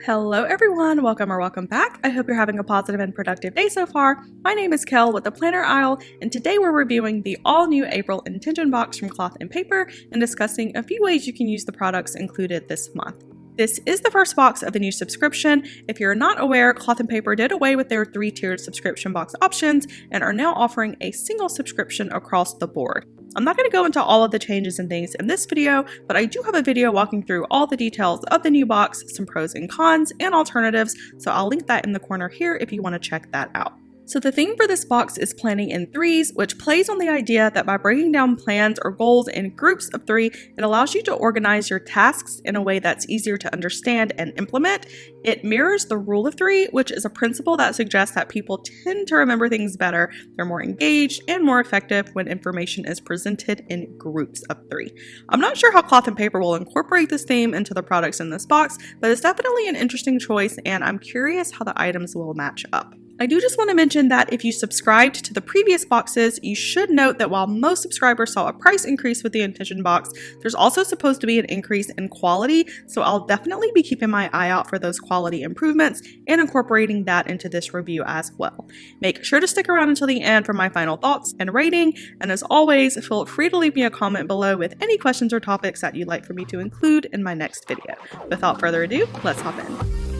Hello everyone, welcome back. I hope you're having a positive and productive day so far. My name is Kel with the Planner Aisle, and today we're reviewing the all-new April Intention Box from Cloth and Paper and discussing a few ways you can use the products included this month. This is the first box of the new subscription. If you're not aware, Cloth and Paper did away with their 3-tiered subscription box options and are now offering a single subscription across the board. I'm not going to go into all of the changes and things in this video, but I do have a video walking through all the details of the new box, some pros and cons, and alternatives, so I'll link that in the corner here if you want to check that out. So the theme for this box is planning in threes, which plays on the idea that by breaking down plans or goals in groups of 3, it allows you to organize your tasks in a way that's easier to understand and implement. It mirrors the rule of 3, which is a principle that suggests that people tend to remember things better, they're more engaged, and more effective when information is presented in groups of 3. I'm not sure how Cloth and Paper will incorporate this theme into the products in this box, but it's definitely an interesting choice, and I'm curious how the items will match up. I do just want to mention that if you subscribed to the previous boxes, you should note that while most subscribers saw a price increase with the Intention box, there's also supposed to be an increase in quality, so I'll definitely be keeping my eye out for those quality improvements and incorporating that into this review as well. Make sure to stick around until the end for my final thoughts and rating, and as always, feel free to leave me a comment below with any questions or topics that you'd like for me to include in my next video. Without further ado, let's hop in.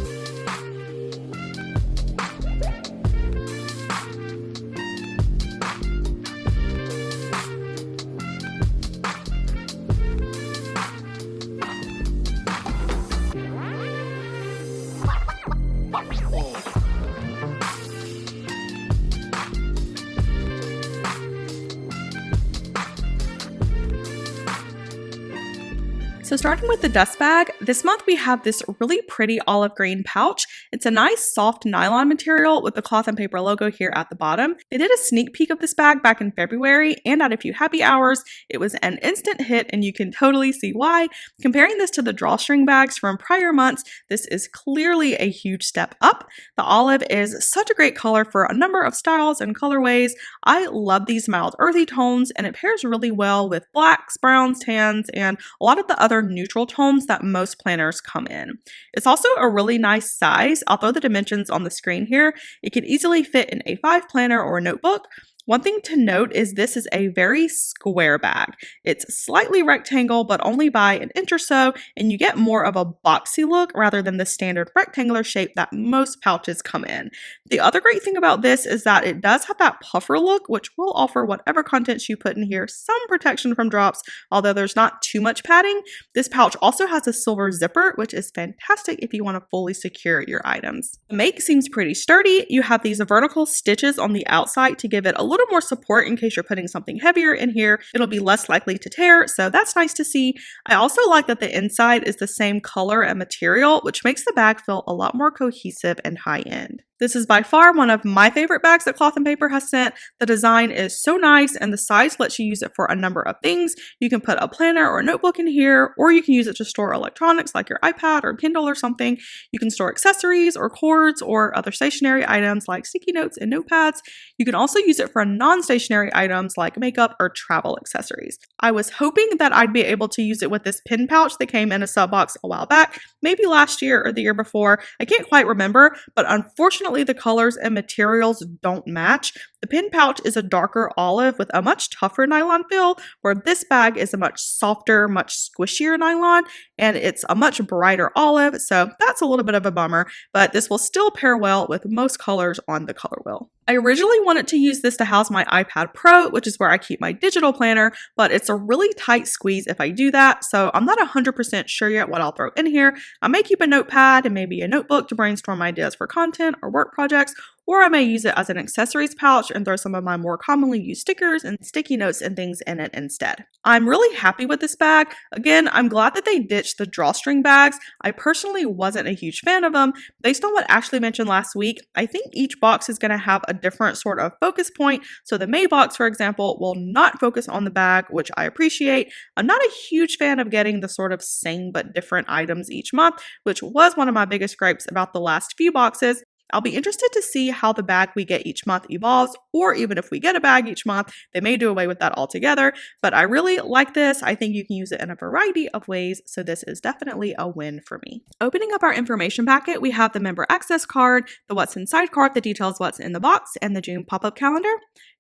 So starting with the dust bag, this month we have this really pretty olive green pouch. It's a nice soft nylon material with the Cloth and Paper logo here at the bottom. They did a sneak peek of this bag back in February, and at a few happy hours, it was an instant hit, and you can totally see why. Comparing this to the drawstring bags from prior months, this is clearly a huge step up. The olive is such a great color for a number of styles and colorways. I love these mild earthy tones, and it pairs really well with blacks, browns, tans, and a lot of the other neutral tones that most planners come in. It's also a really nice size. I'll throw the dimensions on the screen here. It can easily fit in a 5 planner or a notebook. One thing to note is this is a very square bag. It's slightly rectangle, but only by an inch or so, and you get more of a boxy look rather than the standard rectangular shape that most pouches come in. The other great thing about this is that it does have that puffer look, which will offer whatever contents you put in here some protection from drops, although there's not too much padding. This pouch also has a silver zipper, which is fantastic if you want to fully secure your items. The make seems pretty sturdy. You have these vertical stitches on the outside to give it a little more support in case you're putting something heavier in here. It'll be less likely to tear, so that's nice to see. I also like that the inside is the same color and material, which makes the bag feel a lot more cohesive and high-end. This is by far one of my favorite bags that Cloth and Paper has sent. The design is so nice, and the size lets you use it for a number of things. You can put a planner or a notebook in here, or you can use it to store electronics like your iPad or Kindle or something. You can store accessories or cords or other stationary items like sticky notes and notepads. You can also use it for non-stationary items like makeup or travel accessories. I was hoping that I'd be able to use it with this pin pouch that came in a sub box a while back, maybe last year or the year before. I can't quite remember, but unfortunately the colors and materials don't match. The pin pouch is a darker olive with a much tougher nylon feel, where this bag is a much softer, much squishier nylon, and it's a much brighter olive, so that's a little bit of a bummer, but this will still pair well with most colors on the color wheel. I originally wanted to use this to house my iPad Pro, which is where I keep my digital planner, but it's a really tight squeeze if I do that, so I'm not 100% sure yet what I'll throw in here. I may keep a notepad and maybe a notebook to brainstorm ideas for content or work projects, or I may use it as an accessories pouch and throw some of my more commonly used stickers and sticky notes and things in it instead. I'm really happy with this bag. Again, I'm glad that they ditched the drawstring bags. I personally wasn't a huge fan of them. Based on what Ashley mentioned last week, I think each box is going to have a different sort of focus point. So the May box, for example, will not focus on the bag, which I appreciate. I'm not a huge fan of getting the sort of same but different items each month, which was one of my biggest gripes about the last few boxes. I'll be interested to see how the bag we get each month evolves, or even if we get a bag each month, they may do away with that altogether. But I really like this. I think you can use it in a variety of ways, so this is definitely a win for me. Opening up our information packet, we have the member access card, the what's inside card that details what's in the box, and the June pop-up calendar.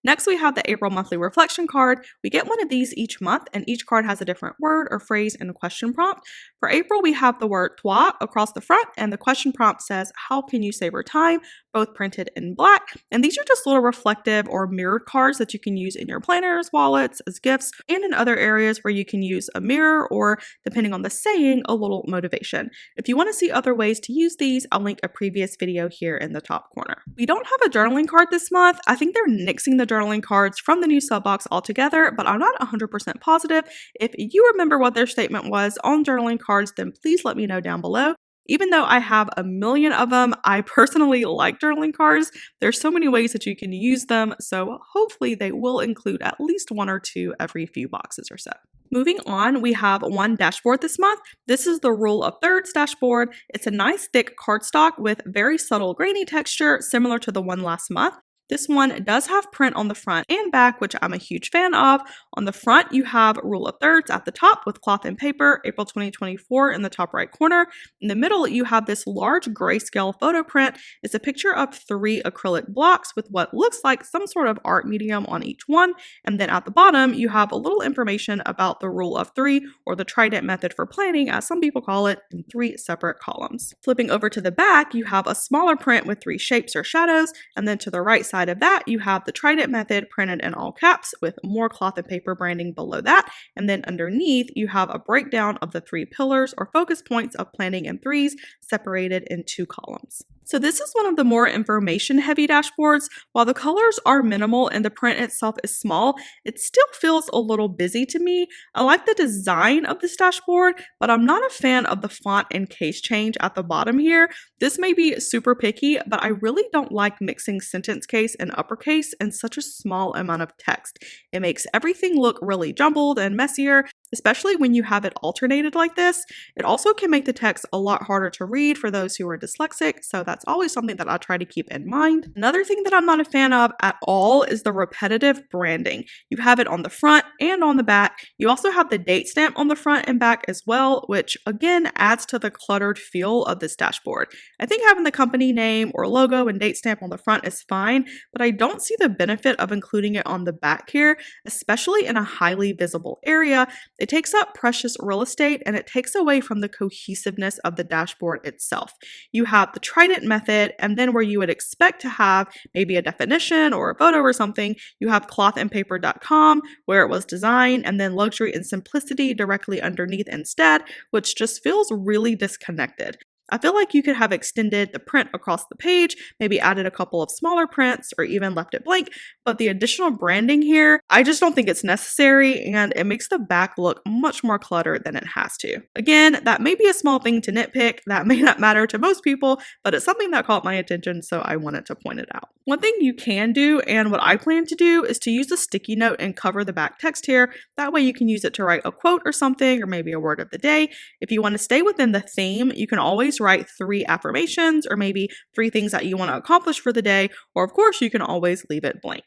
Next, we have the April monthly reflection card. We get one of these each month, and each card has a different word or phrase in the question prompt. For April, we have the word toi across the front, and the question prompt says, how can you save your time? Both printed in black. And these are just little reflective or mirrored cards that you can use in your planners, wallets, as gifts, and in other areas where you can use a mirror or, depending on the saying, a little motivation. If you want to see other ways to use these, I'll link a previous video here in the top corner. We don't have a journaling card this month. I think they're nixing the journaling cards from the new sub box altogether, but I'm not 100% positive. If you remember what their statement was on journaling cards, then please let me know down below. Even though I have a million of them, I personally like journaling cards. There's so many ways that you can use them, so hopefully they will include at least one or two every few boxes or so. Moving on, we have one dashboard this month. This is the rule of thirds dashboard. It's a nice thick cardstock with very subtle grainy texture, similar to the one last month. This one does have print on the front and back, which I'm a huge fan of. On the front, you have rule of thirds at the top with cloth and paper, April 2024 in the top right corner. In the middle, you have this large grayscale photo print. It's a picture of 3 acrylic blocks with what looks like some sort of art medium on each one. And then at the bottom, you have a little information about the rule of 3, or the trident method for planning, as some people call it, in 3 separate columns. Flipping over to the back, you have a smaller print with 3 shapes or shadows, and then to the right side of that, you have the trident method printed in all caps with more cloth and paper branding below that. And then underneath, you have a breakdown of the 3 pillars or focus points of planning in threes separated in 2 columns. So this is one of the more information heavy dashboards. While the colors are minimal and the print itself is small, it still feels a little busy to me. I like the design of this dashboard, but I'm not a fan of the font and case change at the bottom here. This may be super picky, but I really don't like mixing sentence case and uppercase in such a small amount of text. It makes everything look really jumbled and messier, especially when you have it alternated like this. It also can make the text a lot harder to read for those who are dyslexic, so that's always something that I try to keep in mind. Another thing that I'm not a fan of at all is the repetitive branding. You have it on the front and on the back. You also have the date stamp on the front and back as well, which again adds to the cluttered feel of this dashboard. I think having the company name or logo and date stamp on the front is fine, but I don't see the benefit of including it on the back here, especially in a highly visible area. It takes up precious real estate and it takes away from the cohesiveness of the dashboard itself. You have the trident method, and then where you would expect to have maybe a definition or a photo or something, you have clothandpaper.com, where it was designed, and then luxury and simplicity directly underneath instead, which just feels really disconnected. I feel like you could have extended the print across the page, maybe added a couple of smaller prints, or even left it blank, but the additional branding here, I just don't think it's necessary, and it makes the back look much more cluttered than it has to. Again, that may be a small thing to nitpick, that may not matter to most people, but it's something that caught my attention, so I wanted to point it out. One thing you can do, and what I plan to do, is to use a sticky note and cover the back text here. That way you can use it to write a quote or something, or maybe a word of the day. If you want to stay within the theme, you can always write 3 affirmations or maybe 3 things that you want to accomplish for the day, or of course you can always leave it blank.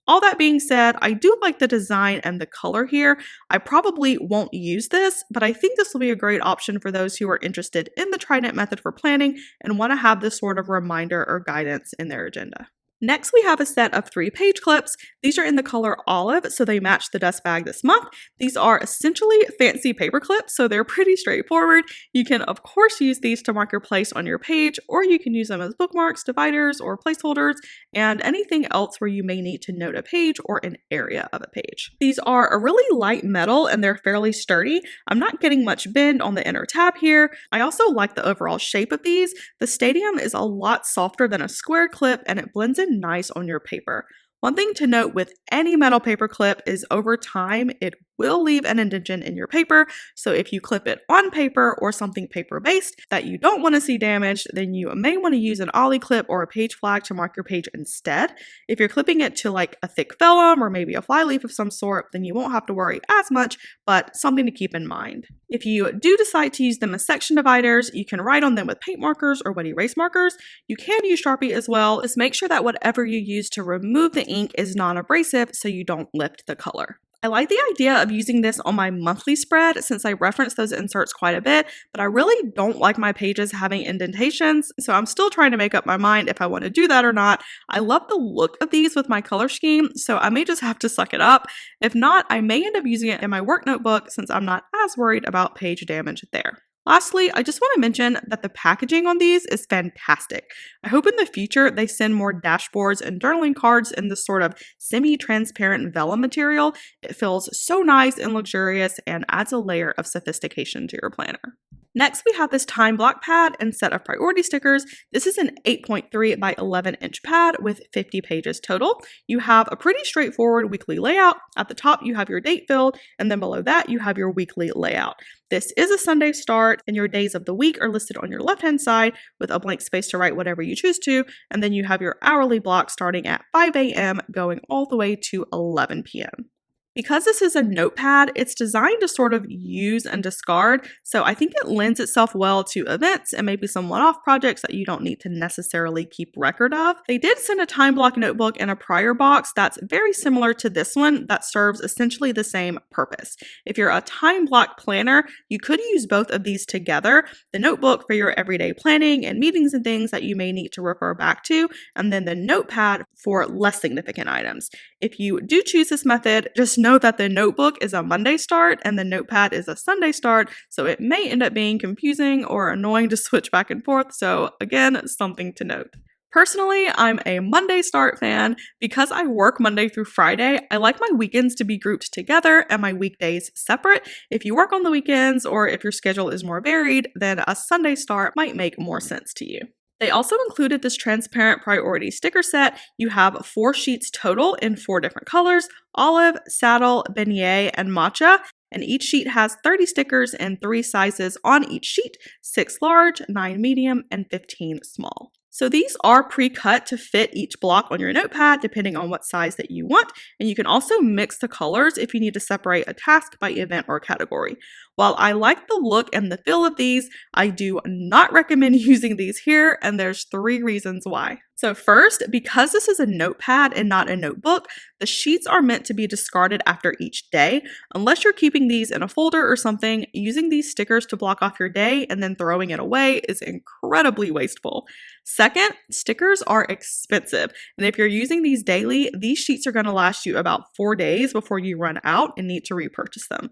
All that being said, I do like the design and the color here. I probably won't use this, but I think this will be a great option for those who are interested in the trident method for planning and want to have this sort of reminder or guidance in their agenda. Next, we have a set of 3 page clips. These are in the color olive, so they match the dust bag this month. These are essentially fancy paper clips, so they're pretty straightforward. You can, of course, use these to mark your place on your page, or you can use them as bookmarks, dividers, or placeholders, and anything else where you may need to note a page or an area of a page. These are a really light metal, and they're fairly sturdy. I'm not getting much bend on the inner tab here. I also like the overall shape of these. The stadium is a lot softer than a square clip, and it blends in nice on your paper. One thing to note with any metal paper clip is over time, it will leave an indentation in your paper. So if you clip it on paper or something paper-based that you don't want to see damaged, then you may want to use an ollie clip or a page flag to mark your page instead. If you're clipping it to like a thick vellum or maybe a flyleaf of some sort, then you won't have to worry as much, but something to keep in mind. If you do decide to use them as section dividers, you can write on them with paint markers or wet erase markers. You can use Sharpie as well. Just make sure that whatever you use to remove the ink is non-abrasive so you don't lift the color. I like the idea of using this on my monthly spread since I reference those inserts quite a bit, but I really don't like my pages having indentations, so I'm still trying to make up my mind if I want to do that or not. I love the look of these with my color scheme, so I may just have to suck it up. If not, I may end up using it in my work notebook since I'm not as worried about page damage there. Lastly, I just want to mention that the packaging on these is fantastic. I hope in the future they send more dashboards and journaling cards in this sort of semi-transparent vellum material. It feels so nice and luxurious and adds a layer of sophistication to your planner. Next, we have this time block pad and set of priority stickers. This is an 8.3 by 11 inch pad with 50 pages total. You have a pretty straightforward weekly layout. At the top, you have your date field, and then below that, you have your weekly layout. This is a Sunday start, and your days of the week are listed on your left-hand side with a blank space to write whatever you choose to, and then you have your hourly block starting at 5 a.m. going all the way to 11 p.m. Because this is a notepad, it's designed to sort of use and discard, so I think it lends itself well to events and maybe some one-off projects that you don't need to necessarily keep record of. They did send a time block notebook in a prior box that's very similar to this one that serves essentially the same purpose. If you're a time block planner, you could use both of these together, the notebook for your everyday planning and meetings and things that you may need to refer back to, and then the notepad for less significant items. If you do choose this method, just know that the notebook is a Monday start and the notepad is a Sunday start, so it may end up being confusing or annoying to switch back and forth, so again, something to note. Personally, I'm a Monday start fan. Because I work Monday through Friday, I like my weekends to be grouped together and my weekdays separate. If you work on the weekends or if your schedule is more varied, then a Sunday start might make more sense to you. They also included this transparent priority sticker set. You have 4 sheets total in 4 different colors: olive, saddle, beignet, and matcha. And each sheet has 30 stickers in 3 sizes on each sheet: 6 large, 9 medium, and 15 small. So these are pre-cut to fit each block on your notepad depending on what size that you want, and you can also mix the colors if you need to separate a task by event or category. While I like the look and the feel of these, I do not recommend using these here, and there's 3 reasons why. So first, because this is a notepad and not a notebook, the sheets are meant to be discarded after each day. Unless you're keeping these in a folder or something, using these stickers to block off your day and then throwing it away is incredibly wasteful. Second, stickers are expensive, and if you're using these daily, these sheets are going to last you about 4 days before you run out and need to repurchase them.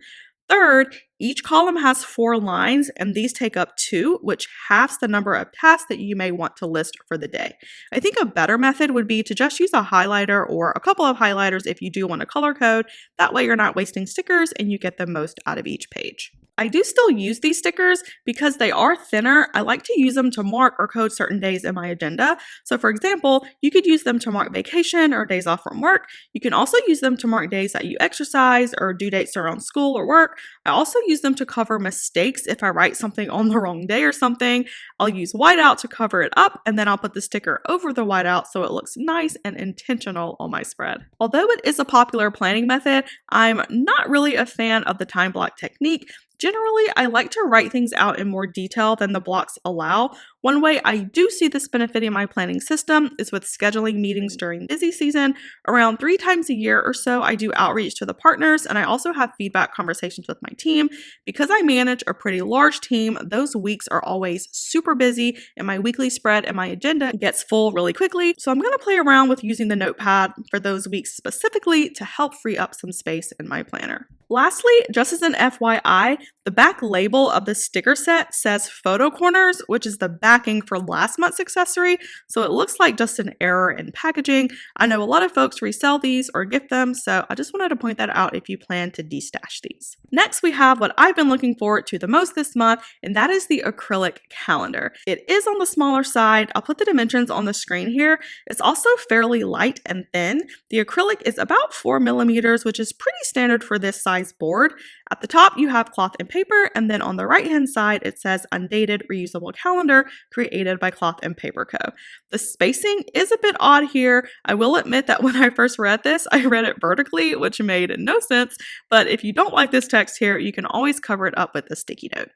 Third, each column has 4 lines, and these take up 2, which halves the number of tasks that you may want to list for the day. I think a better method would be to just use a highlighter or a couple of highlighters if you do want to color code. That way you're not wasting stickers and you get the most out of each page. I do still use these stickers because they are thinner. I like to use them to mark or code certain days in my agenda. So for example, you could use them to mark vacation or days off from work. You can also use them to mark days that you exercise or due dates around school or work. I also use them to cover mistakes if I write something on the wrong day or something. I'll use whiteout to cover it up, and then I'll put the sticker over the whiteout so it looks nice and intentional on my spread. Although it is a popular planning method, I'm not really a fan of the time block technique. Generally, I like to write things out in more detail than the blocks allow. One way I do see this benefiting my planning system is with scheduling meetings during busy season. Around 3 times a year or so, I do outreach to the partners, and I also have feedback conversations with my team. Because I manage a pretty large team, those weeks are always super busy, and my weekly spread and my agenda gets full really quickly. So I'm going to play around with using the notepad for those weeks specifically to help free up some space in my planner. Lastly, just as an FYI, the back label of the sticker set says photo corners, which is the backing for last month's accessory, so it looks like just an error in packaging. I know a lot of folks resell these or gift them, so I just wanted to point that out if you plan to destash these. Next, we have what I've been looking forward to the most this month, and that is the acrylic calendar. It is on the smaller side. I'll put the dimensions on the screen here. It's also fairly light and thin. The acrylic is about 4 millimeters, which is pretty standard for this size size board. At the top, you have cloth and paper, and then on the right-hand side, it says Undated Reusable Calendar created by Cloth and Paper Co. The spacing is a bit odd here. I will admit that when I first read this, I read it vertically, which made no sense, but if you don't like this text here, you can always cover it up with a sticky note.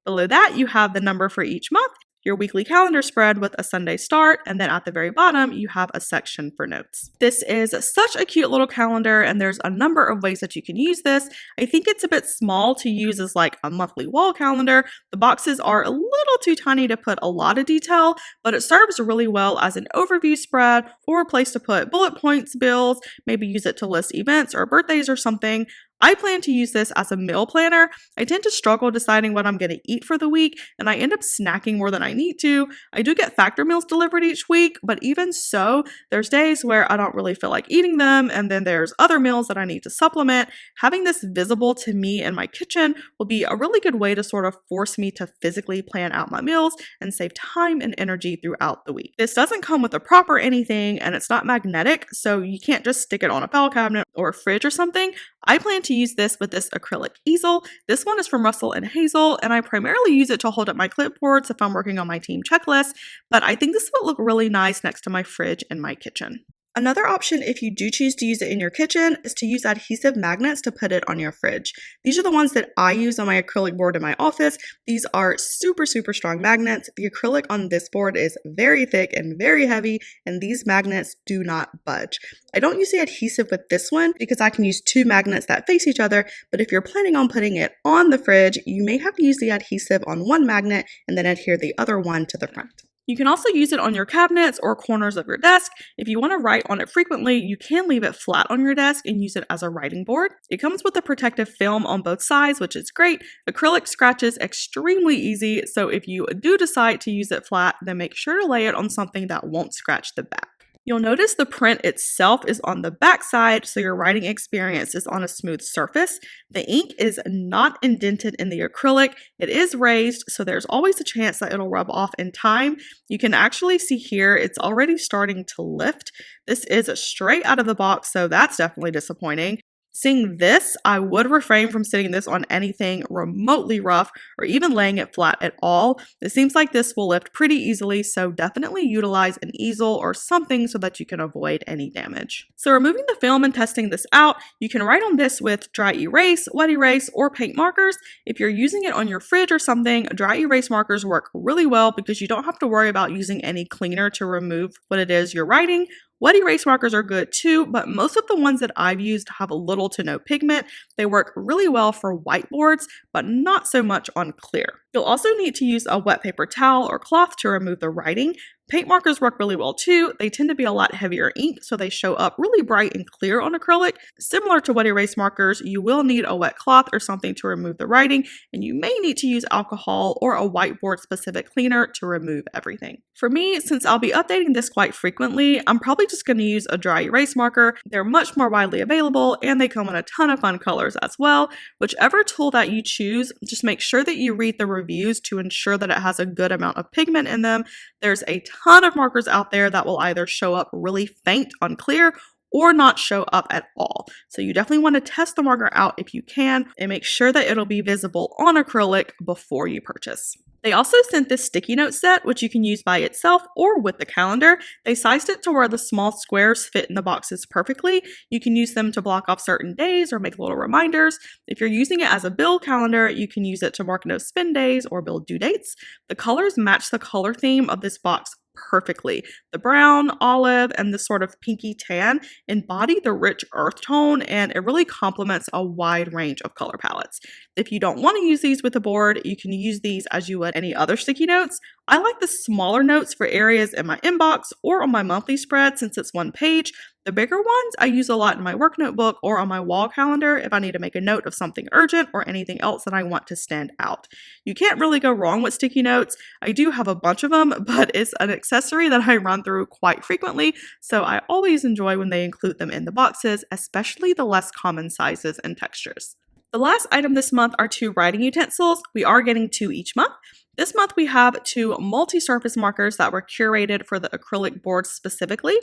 Below that, you have the number for each month, your weekly calendar spread with a Sunday start, and then at the very bottom, you have a section for notes. This is such a cute little calendar, and there's a number of ways that you can use this. I think it's a bit small to use as like a monthly wall calendar. The boxes are a little too tiny to put a lot of detail, but it serves really well as an overview spread or a place to put bullet points, bills, maybe use it to list events or birthdays or something. I plan to use this as a meal planner. I tend to struggle deciding what I'm going to eat for the week, and I end up snacking more than I need to. I do get Factor meals delivered each week, but even so, there's days where I don't really feel like eating them, and then there's other meals that I need to supplement. Having this visible to me in my kitchen will be a really good way to sort of force me to physically plan out my meals and save time and energy throughout the week. This doesn't come with a prop or anything, and it's not magnetic, so you can't just stick it on a file cabinet or a fridge or something. I plan to use this with this acrylic easel. This one is from Russell and Hazel, and I primarily use it to hold up my clipboards if I'm working on my team checklist, but I think this would look really nice next to my fridge in my kitchen. Another option, if you do choose to use it in your kitchen, is to use adhesive magnets to put it on your fridge. These are the ones that I use on my acrylic board in my office. These are super strong magnets. The acrylic on this board is very thick and very heavy, and these magnets do not budge. I don't use the adhesive with this one because I can use two magnets that face each other, but if you're planning on putting it on the fridge, you may have to use the adhesive on one magnet and then adhere the other one to the front. You can also use it on your cabinets or corners of your desk. If you want to write on it frequently, you can leave it flat on your desk and use it as a writing board. It comes with a protective film on both sides, which is great. Acrylic scratches extremely easy, so if you do decide to use it flat, then make sure to lay it on something that won't scratch the back. You'll notice the print itself is on the back side, so your writing experience is on a smooth surface. The ink is not indented in the acrylic. It is raised, so there's always a chance that it'll rub off in time. You can actually see here it's already starting to lift. This is straight out of the box, so that's definitely disappointing. Seeing this, I would refrain from sitting this on anything remotely rough or even laying it flat at all. It seems like this will lift pretty easily, so definitely utilize an easel or something so that you can avoid any damage. So removing the film and testing this out, you can write on this with dry erase, wet erase, or paint markers. If you're using it on your fridge or something, dry erase markers work really well because you don't have to worry about using any cleaner to remove what it is you're writing. Wet erase markers are good too, but most of the ones that I've used have a little to no pigment. They work really well for whiteboards, but not so much on clear. You'll also need to use a wet paper towel or cloth to remove the writing. Paint markers work really well too. They tend to be a lot heavier ink, so they show up really bright and clear on acrylic. Similar to wet erase markers, you will need a wet cloth or something to remove the writing, and you may need to use alcohol or a whiteboard specific cleaner to remove everything. For me, since I'll be updating this quite frequently, I'm probably just going to use a dry erase marker. They're much more widely available, and they come in a ton of fun colors as well. Whichever tool that you choose, just make sure that you read the reviews to ensure that it has a good amount of pigment in them. There's a ton of markers out there that will either show up really faint on clear or not show up at all. So you definitely want to test the marker out if you can and make sure that it'll be visible on acrylic before you purchase. They also sent this sticky note set, which you can use by itself or with the calendar. They sized it to where the small squares fit in the boxes perfectly. You can use them to block off certain days or make little reminders. If you're using it as a bill calendar, you can use it to mark no spend days or bill due dates. The colors match the color theme of this box perfectly. The brown, olive, and this sort of pinky tan embody the rich earth tone, and it really complements a wide range of color palettes. If you don't want to use these with a board, you can use these as you would any other sticky notes. I like the smaller notes for areas in my inbox or on my monthly spread since it's one page. The bigger ones I use a lot in my work notebook or on my wall calendar if I need to make a note of something urgent or anything else that I want to stand out. You can't really go wrong with sticky notes. I do have a bunch of them, but it's an accessory that I run through quite frequently, so I always enjoy when they include them in the boxes, especially the less common sizes and textures. The last item this month are 2 writing utensils. We are getting 2 each month. This month we have two multi-surface markers that were curated for the acrylic board specifically.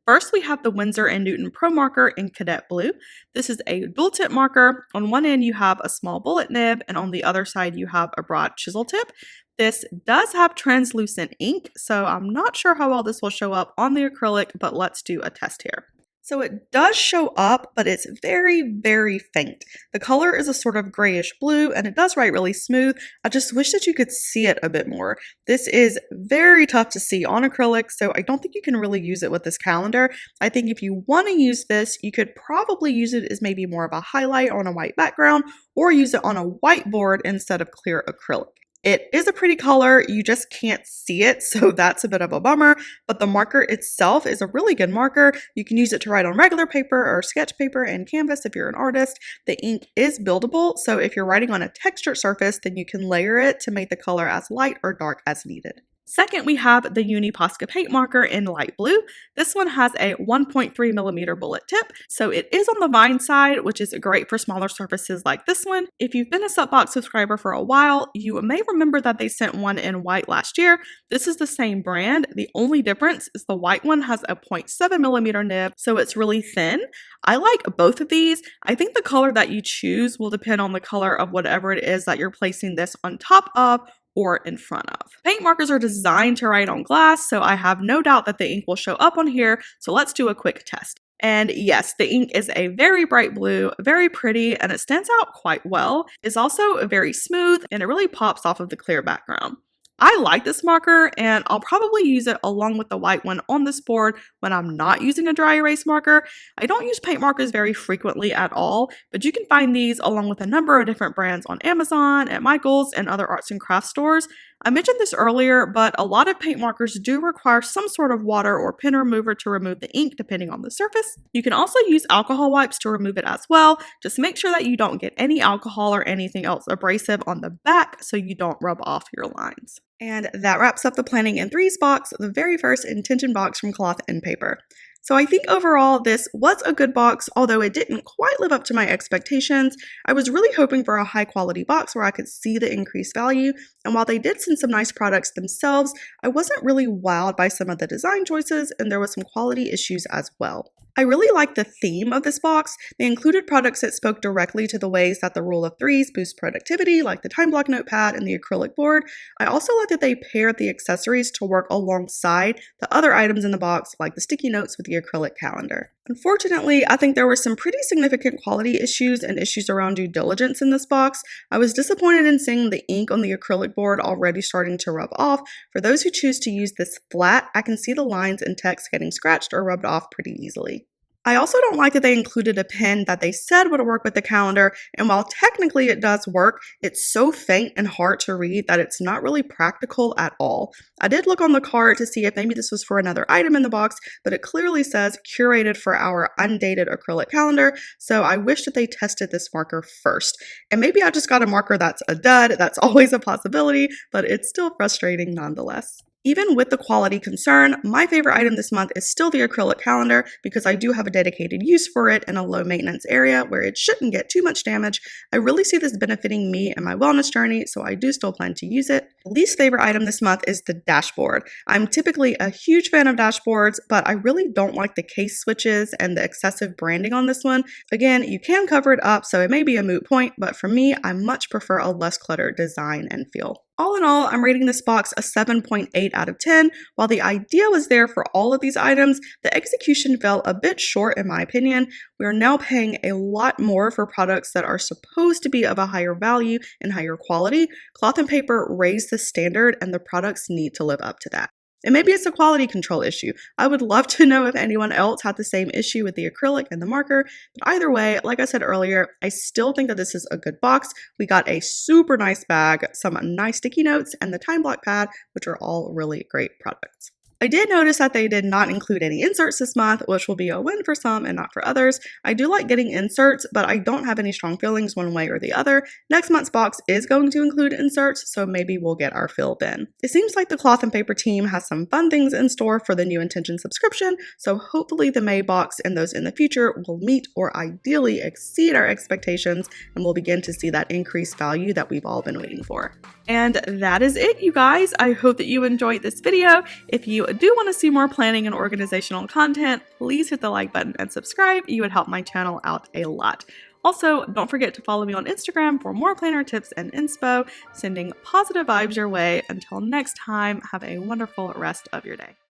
First, we have the Winsor & Newton Pro Marker in Cadet Blue. This is a dual tip marker. On one end you have a small bullet nib, and on the other side you have a broad chisel tip. This does have translucent ink, so I'm not sure how well this will show up on the acrylic, but let's do a test here. So it does show up, but it's very, very faint. The color is a sort of grayish blue, and it does write really smooth. I just wish that you could see it a bit more. This is very tough to see on acrylic, so I don't think you can really use it with this calendar. I think if you want to use this, you could probably use it as maybe more of a highlight on a white background, or use it on a whiteboard instead of clear acrylic. It is a pretty color, you just can't see it, so that's a bit of a bummer, but the marker itself is a really good marker. You can use it to write on regular paper or sketch paper and canvas if you're an artist. The ink is buildable, so if you're writing on a textured surface, then you can layer it to make the color as light or dark as needed. Second, we have the Uni Posca paint marker in light blue. This one has a 1.3 millimeter bullet tip, so it is on the vine side, which is great for smaller surfaces like this one. If you've been a Subbox subscriber for a while, you may remember that they sent one in white last year. This is the same brand. The only difference is the white one has a 0.7 millimeter nib, so it's really thin. I like both of these. I think the color that you choose will depend on the color of whatever it is that you're placing this on top of or in front of. Paint markers are designed to write on glass, so I have no doubt that the ink will show up on here, so let's do a quick test. And yes, the ink is a very bright blue, very pretty, and it stands out quite well. It's also very smooth, and it really pops off of the clear background. I like this marker, and I'll probably use it along with the white one on this board when I'm not using a dry erase marker. I don't use paint markers very frequently at all, but you can find these along with a number of different brands on Amazon, at Michael's, and other arts and crafts stores. I mentioned this earlier, but a lot of paint markers do require some sort of water or pen remover to remove the ink depending on the surface. You can also use alcohol wipes to remove it as well. Just make sure that you don't get any alcohol or anything else abrasive on the back so you don't rub off your lines. And that wraps up the Planning in Threes box, the very first intention box from Cloth and Paper. So I think overall this was a good box, although it didn't quite live up to my expectations. I was really hoping for a high quality box where I could see the increased value, and while they did send some nice products themselves, I wasn't really wowed by some of the design choices, and there was some quality issues as well. I really like the theme of this box. They included products that spoke directly to the ways that the rule of threes boosts productivity, like the time block notepad and the acrylic board. I also like that they paired the accessories to work alongside the other items in the box, like the sticky notes with the acrylic calendar. Unfortunately, I think there were some pretty significant quality issues and issues around due diligence in this box. I was disappointed in seeing the ink on the acrylic board already starting to rub off. For those who choose to use this flat, I can see the lines and text getting scratched or rubbed off pretty easily. I also don't like that they included a pen that they said would work with the calendar, and while technically it does work, it's so faint and hard to read that it's not really practical at all. I did look on the card to see if maybe this was for another item in the box, but it clearly says curated for our undated acrylic calendar, so I wish that they tested this marker first. And maybe I just got a marker that's a dud, that's always a possibility, but it's still frustrating nonetheless. Even with the quality concern, my favorite item this month is still the acrylic calendar because I do have a dedicated use for it in a low maintenance area where it shouldn't get too much damage. I really see this benefiting me and my wellness journey, so I do still plan to use it. The least favorite item this month is the dashboard. I'm typically a huge fan of dashboards, but I really don't like the case switches and the excessive branding on this one. Again, you can cover it up, so it may be a moot point, but for me, I much prefer a less cluttered design and feel. All in all, I'm rating this box a 7.8 out of 10. While the idea was there for all of these items, the execution fell a bit short in my opinion. We are now paying a lot more for products that are supposed to be of a higher value and higher quality. Cloth and Paper raised the standard, and the products need to live up to that. And maybe it's a quality control issue. I would love to know if anyone else had the same issue with the acrylic and the marker, but either way, like I said earlier, I still think that this is a good box. We got a super nice bag, some nice sticky notes, and the time block pad, which are all really great products. I did notice that they did not include any inserts this month, which will be a win for some and not for others. I do like getting inserts, but I don't have any strong feelings one way or the other. Next month's box is going to include inserts, so maybe we'll get our fill then. It seems like the Cloth and Paper team has some fun things in store for the new Intention subscription, so hopefully the May box and those in the future will meet or ideally exceed our expectations, and we'll begin to see that increased value that we've all been waiting for. And that is it, you guys. I hope that you enjoyed this video. If you do want to see more planning and organizational content, please hit the like button and subscribe. You would help my channel out a lot. Also, don't forget to follow me on Instagram for more planner tips and inspo, sending positive vibes your way. Until next time, have a wonderful rest of your day.